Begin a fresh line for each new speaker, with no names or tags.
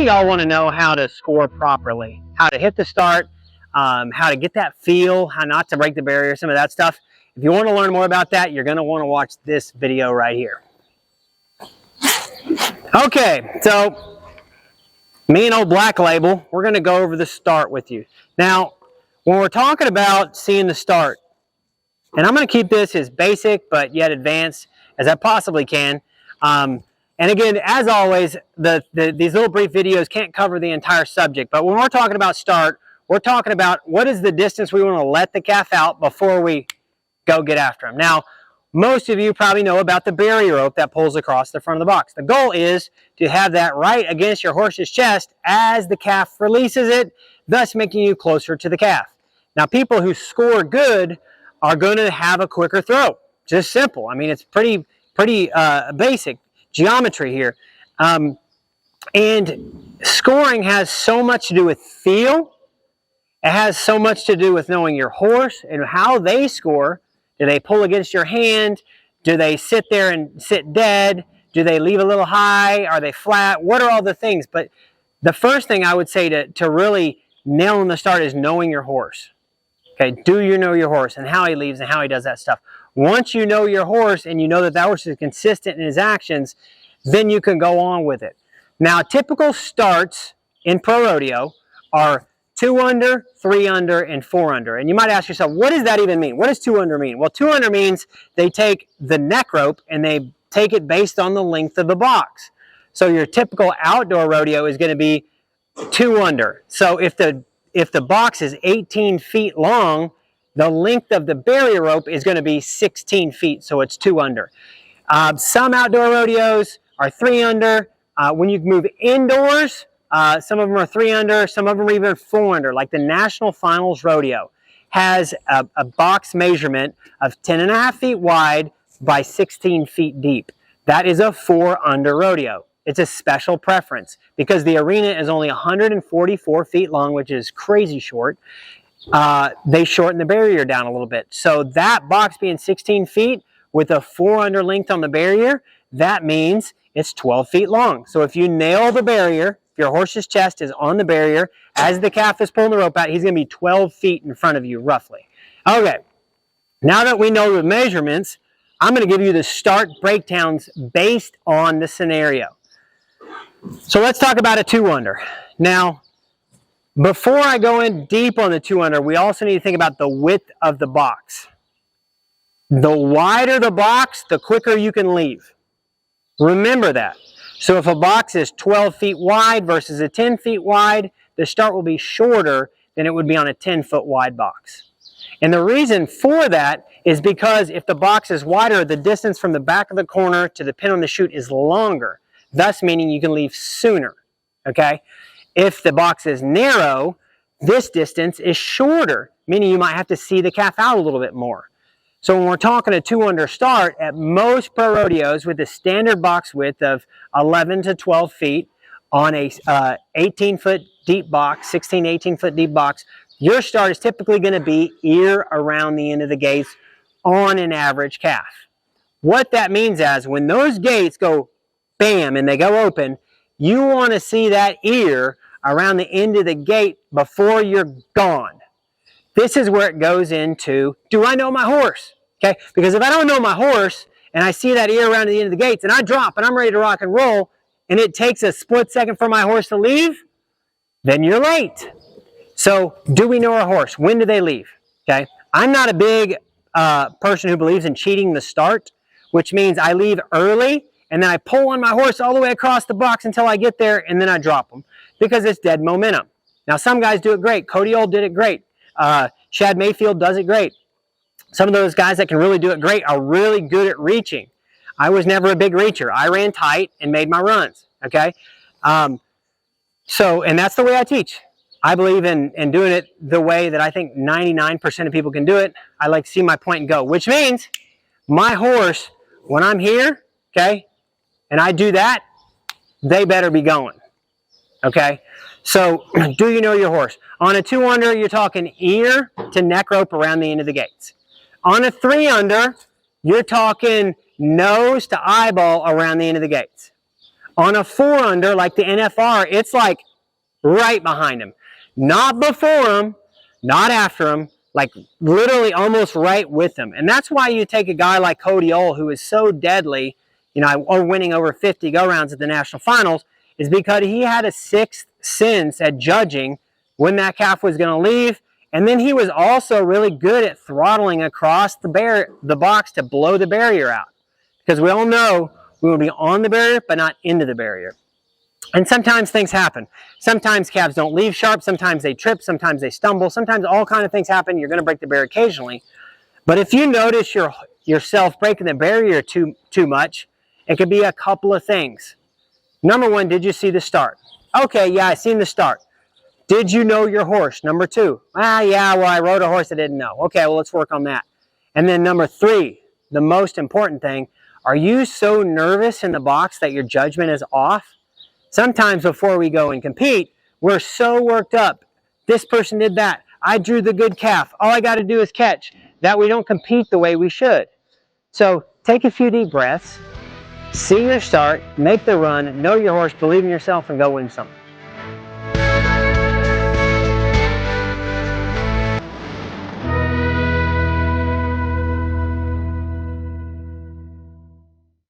of y'all want to know how to score properly, how to hit the start, how to get that feel, how not to break the barrier, some of that stuff. If you want to learn more about that, you're going to want to watch this video right here. Okay, so me and old Black Label, we're going to go over the start with you. Now, when we're talking about seeing the start, and I'm going to keep this as basic but yet advanced as I possibly can. And again, as always, these little brief videos can't cover the entire subject. But when we're talking about start, we're talking about what is the distance we want to let the calf out before we go get after him. Now, most of you probably know about the barrier rope that pulls across the front of the box. The goal is to have that right against your horse's chest as the calf releases it, thus making you closer to the calf. Now, people who score good are going to have a quicker throw. Just simple. I mean, it's pretty basic geometry here. And scoring has so much to do with feel. It has so much to do with knowing your horse and how they score. Do they pull against your hand? Do they sit there and sit dead? Do they leave a little high? Are they flat? What are all the things? But the first thing I would say to really nail in the start is knowing your horse. Okay, do you know your horse and how he leaves and how he does that stuff? Once you know your horse and you know that horse is consistent in his actions, then you can go on with it. Now, typical starts in pro rodeo are 2 under, 3 under, and 4 under. And you might ask yourself, what does that even mean? What does 2 under mean? Well, 2 under means they take the neck rope and they take it based on the length of the box. So your typical outdoor rodeo is going to be 2 under. So if the box is 18 feet long, the length of the barrier rope is going to be 16 feet, so it's 2 under. Some outdoor rodeos are 3 under. When you move indoors, some of them are 3 under, some of them are even 4 under. Like the National Finals Rodeo has a box measurement of 10.5 feet wide by 16 feet deep. That is a 4 under rodeo. It's a special preference because the arena is only 144 feet long, which is crazy short. They shorten the barrier down a little bit. So that box being 16 feet with a 4 under length on the barrier, that means it's 12 feet long. So if you nail the barrier, if your horse's chest is on the barrier, as the calf is pulling the rope out, he's going to be 12 feet in front of you, roughly. Okay, now that we know the measurements, I'm going to give you the start breakdowns based on the scenario. So let's talk about a 2 under. Now, before I go in deep on the 2 under, we also need to think about the width of the box. The wider the box, the quicker you can leave. Remember that. So if a box is 12 feet wide versus a 10 feet wide, the start will be shorter than it would be on a 10-foot wide box. And the reason for that is because if the box is wider, the distance from the back of the corner to the pin on the chute is longer, thus meaning you can leave sooner, okay? If the box is narrow, this distance is shorter, meaning you might have to see the calf out a little bit more. So when we're talking a 2 under start, at most pro rodeos with a standard box width of 11 to 12 feet on a 18-foot deep box, 16 to 18-foot deep box, your start is typically going to be ear around the end of the gates on an average calf. What that means is when those gates go bam and they go open, you want to see that ear around the end of the gate before you're gone. This is where it goes into, do I know my horse? Okay, because if I don't know my horse and I see that ear around the end of the gates and I drop and I'm ready to rock and roll and it takes a split second for my horse to leave, then you're late. So do we know our horse? When do they leave? Okay, I'm not a big person who believes in cheating the start, which means I leave early and then I pull on my horse all the way across the box until I get there and then I drop them because it's dead momentum. Now some guys do it great. Cody Ohl did it great. Shad Mayfield does it great. Some of those guys that can really do it great are really good at reaching. I was never a big reacher. I ran tight and made my runs, okay? And that's the way I teach. I believe in doing it the way that I think 99% of people can do it. I like to see my point and go, which means my horse, when I'm here, okay, and I do that, they better be going, okay? So do you know your horse? On a 2 under, you're talking ear to neck rope around the end of the gates. On a 3 under, you're talking nose to eyeball around the end of the gates. On a 4-under, like the NFR, it's like right behind him. Not before him, not after him, like literally almost right with him. And that's why you take a guy like Cody Ohl, who is so deadly, you know, or winning over 50 go-rounds at the national finals, is because he had a sixth sense at judging when that calf was going to leave. And then he was also really good at throttling across the box to blow the barrier out. Because we all know we will be on the barrier, but not into the barrier. And sometimes things happen. Sometimes calves don't leave sharp. Sometimes they trip. Sometimes they stumble. Sometimes all kinds of things happen. You're going to break the barrier occasionally. But if you notice yourself breaking the barrier too much, it could be a couple of things. Number one, did you see the start? Okay, yeah, I seen the start. Did you know your horse? Number two, yeah, well, I rode a horse I didn't know. Okay, well, let's work on that. And then number three, the most important thing, are you so nervous in the box that your judgment is off? Sometimes before we go and compete, we're so worked up. This person did that. I drew the good calf. All I got to do is catch. That we don't compete the way we should. So take a few deep breaths, see your start, make the run, know your horse, believe in yourself, and go win something.